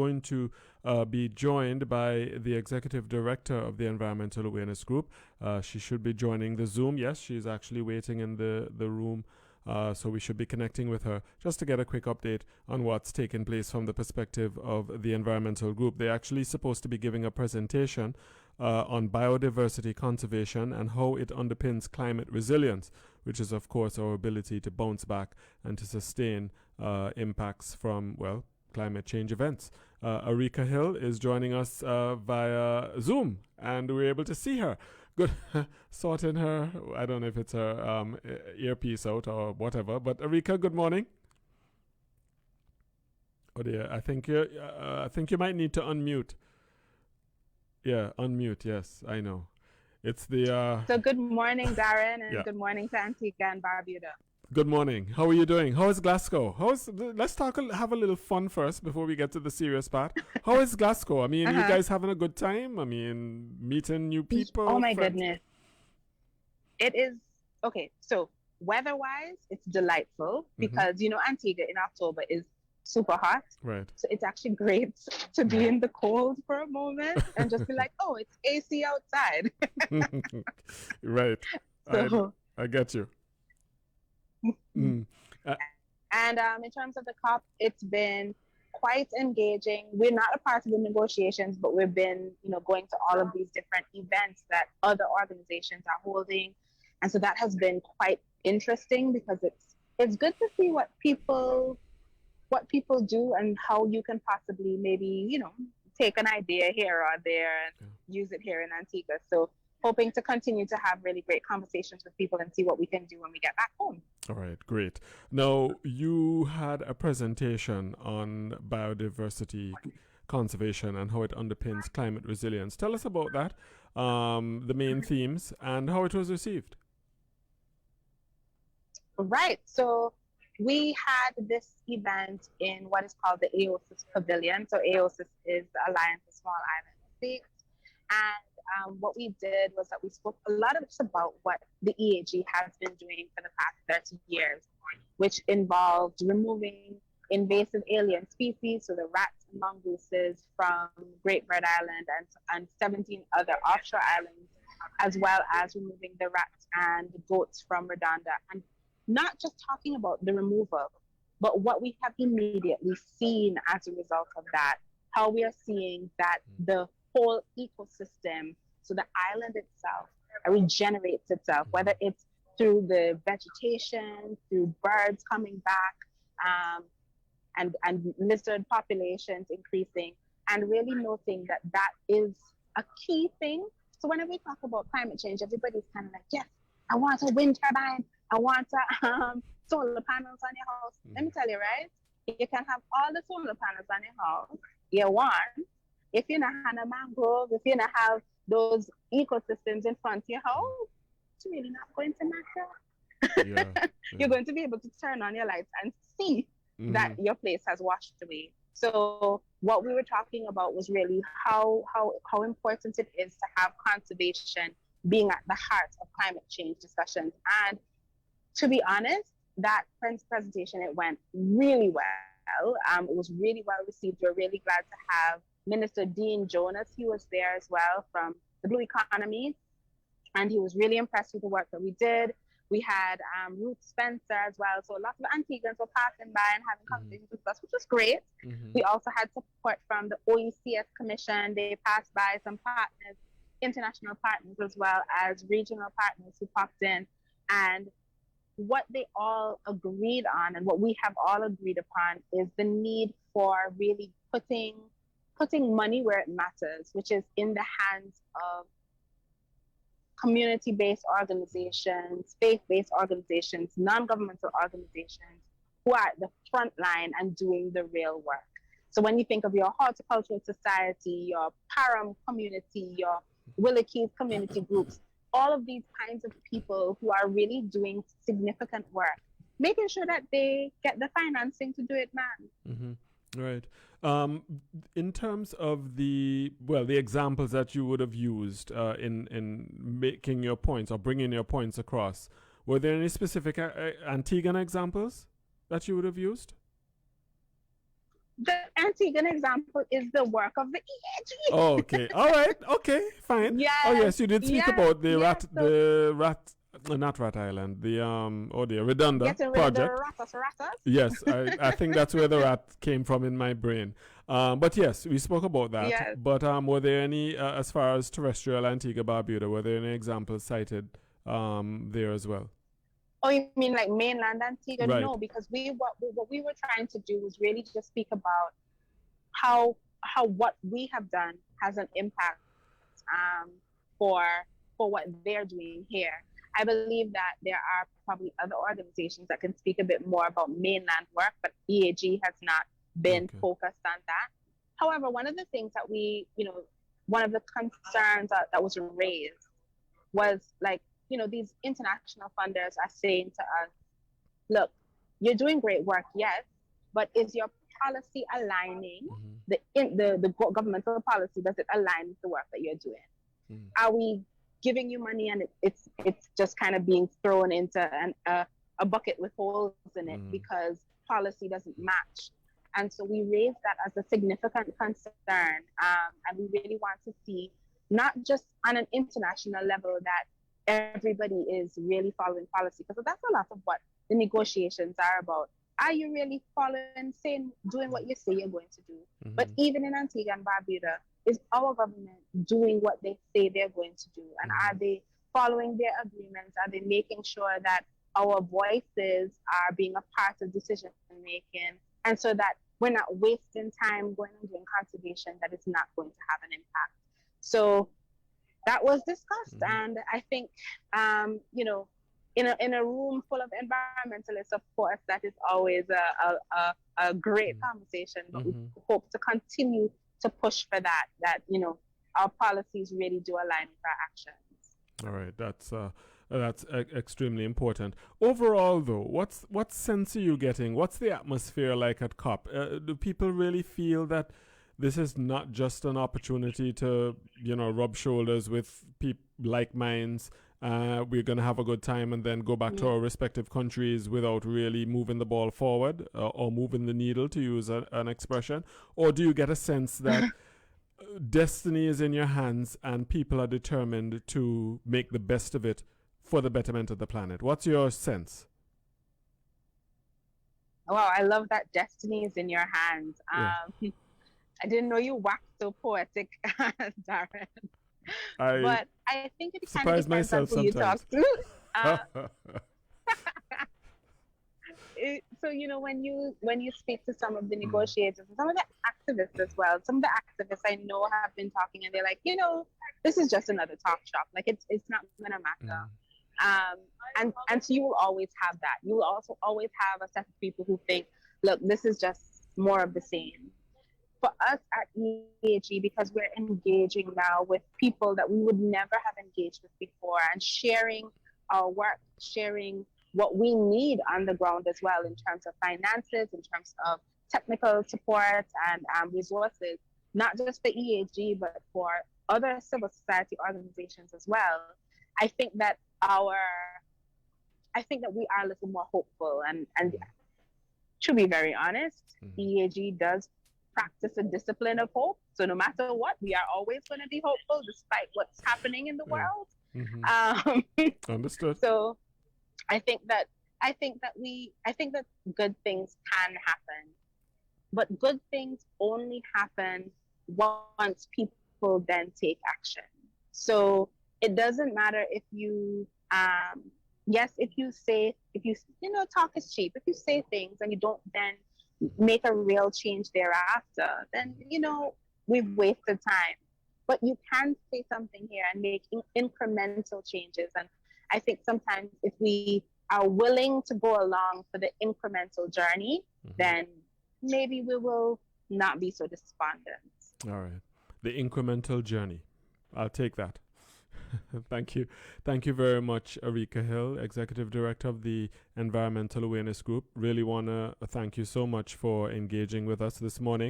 going to be joined by the Executive Director of the Environmental Awareness Group. She should be joining the Zoom. Yes, she's actually waiting in the room. So we should be connecting with her just to get a quick update on what's taking place from the perspective of the environmental group. They're actually supposed to be giving a presentation on biodiversity conservation and how it underpins climate resilience, which is, of course, our ability to bounce back and to sustain impacts from, well, climate change events. Arica Hill is joining us via Zoom, and we're able to see her. Good. Sorting her, I don't know if it's her earpiece out or whatever, but Arica, good morning. Oh dear, I think you might need to unmute. Yeah, unmute, yes, I know. It's the... So good morning, Darren, and good morning to Antigua and Barbuda. Good morning. How are you doing? How is Glasgow? Let's have a little fun first before we get to the serious part. How is Glasgow? I mean, you guys having a good time? I mean, meeting new people? Oh my goodness. It is, okay, so weather-wise, it's delightful because, you know, Antigua in October is super hot. Right. So it's actually great to be in the cold for a moment and just be like, oh, it's AC outside. Right. So, I get you. And in terms of the COP, it's been quite engaging. We're not a part of the negotiations, but we've been, you know, going to all of these different events that other organizations are holding, and so that has been quite interesting because it's good to see what people do and how you can possibly maybe, you know, take an idea here or there and use it here in Antigua. So hoping to continue to have really great conversations with people and see what we can do when we get back home. All right, great. Now, you had a presentation on biodiversity conservation and how it underpins climate resilience. Tell us about that, the main themes, and how it was received. Right. So we had this event in what is called the AOSIS Pavilion. So AOSIS is the Alliance of Small Island States. And what we did was that we spoke a lot about what the EAG has been doing for the past 30 years, which involved removing invasive alien species, so the rats and mongooses from Great Bird Island and 17 other offshore islands, as well as removing the rats and the goats from Redonda. And not just talking about the removal, but what we have immediately seen as a result of that, how we are seeing that the whole ecosystem, so the island itself, regenerates itself, whether it's through the vegetation, through birds coming back, and lizard populations increasing, and really noting that that is a key thing. So whenever we talk about climate change, everybody's kind of like, yes, I want a wind turbine, I want solar panels on your house. Let me tell you, right? You can have all the solar panels on your house you want. If you don't have a mangrove, if you don't have those ecosystems in front of your house, it's really not going to matter. You're going to be able to turn on your lights and see that your place has washed away. So what we were talking about was really how important it is to have conservation being at the heart of climate change discussions. And to be honest, that presentation, it went really well. It was really well received. We're really glad to have Minister Dean Jonas. He was there as well from the Blue Economy, and he was really impressed with the work that we did. We had Ruth Spencer as well. So lots of Antiguans were passing by and having conversations with us, which was great. We also had support from the OECS Commission. They passed by some partners, international partners, as well as regional partners who popped in. And what they all agreed on, and what we have all agreed upon, is the need for really putting money where it matters, which is in the hands of community-based organizations, faith-based organizations, non-governmental organizations who are at the front line and doing the real work. So when you think of your horticultural society, your Param community, your Willie community groups, all of these kinds of people who are really doing significant work, making sure that they get the financing to do it, man. Right. In terms of the examples that you would have used in making your points or bringing your points across, were there any specific Antiguan examples that you would have used? The Antigua example is the work of the EAG. Oh, okay. All right. Okay. Fine. Oh, Yes, yes. You did speak yes, about yes. So not Rat Island, the oh dear, Redunda getting rid of the project. ratas. Yes, I think that's where the rat came from in my brain. But yes, we spoke about that. Yes. But were there any, as far as terrestrial Antigua Barbuda, were there any examples cited there as well? Oh, you mean like mainland Antigua? Right. No, because what we were trying to do was really just speak about how what we have done has an impact um, for what they're doing here. I believe that there are probably other organizations that can speak a bit more about mainland work, but EAG has not been Okay. focused on that. However, one of the things that one of the concerns that was raised was like, these international funders are saying to us, look, you're doing great work, yes, but is your policy aligning Mm-hmm. the governmental policy? Does it align with the work that you're doing? Mm-hmm. Are we giving you money and it's just kind of being thrown into a bucket with holes in it because policy doesn't match? And so we raised that as a significant concern, and we really want to see not just on an international level that everybody is really following policy, because that's a lot of what the negotiations are about. Are you really following, saying, doing what you say you're going to do? Mm-hmm. But even in Antigua and Barbuda, is our government doing what they say they're going to do? And are they following their agreements? Are they making sure that our voices are being a part of decision making? And so that we're not wasting time going and doing conservation that is not going to have an impact. So that was discussed. And I think, in a room full of environmentalists, of course, that is always a great conversation, but we hope to continue to push for that, our policies really do align with our actions. All right, that's extremely important. Overall, though, what sense are you getting? What's the atmosphere like at COP? Do people really feel that this is not just an opportunity to, rub shoulders with like minds? We're going to have a good time and then go back to our respective countries without really moving the ball forward or moving the needle, to use an expression? Or do you get a sense that destiny is in your hands and people are determined to make the best of it for the betterment of the planet? What's your sense? Wow, I love that destiny is in your hands. Yeah. I didn't know you waxed so poetic, Darren. But I think it kind of depends on who you talk to. So when you speak to some of the negotiators and some of the activists as well, some of the activists I know have been talking, and they're like, this is just another talk shop. Like it's not gonna matter. And so you will always have that. You will also always have a set of people who think, look, this is just more of the same. For us at EAG, because we're engaging now with people that we would never have engaged with before, and sharing our work, sharing what we need on the ground as well in terms of finances, in terms of technical support and resources, not just for EAG, but for other civil society organizations as well. I think that we are a little more hopeful, and to be very honest, EAG does practice a discipline of hope. So no matter what, we are always going to be hopeful despite what's happening in the world. Understood. So I think that good things can happen, but good things only happen once people then take action. So it doesn't matter if you talk is cheap. If you say things and you don't then make a real change thereafter, then we've wasted time. But you can say something here and make incremental changes. And I think sometimes if we are willing to go along for the incremental journey, then maybe we will not be so despondent. All right. The incremental journey. I'll take that. Thank you. Thank you very much, Arica Hill, Executive Director of the Environmental Awareness Group. Really want to thank you so much for engaging with us this morning.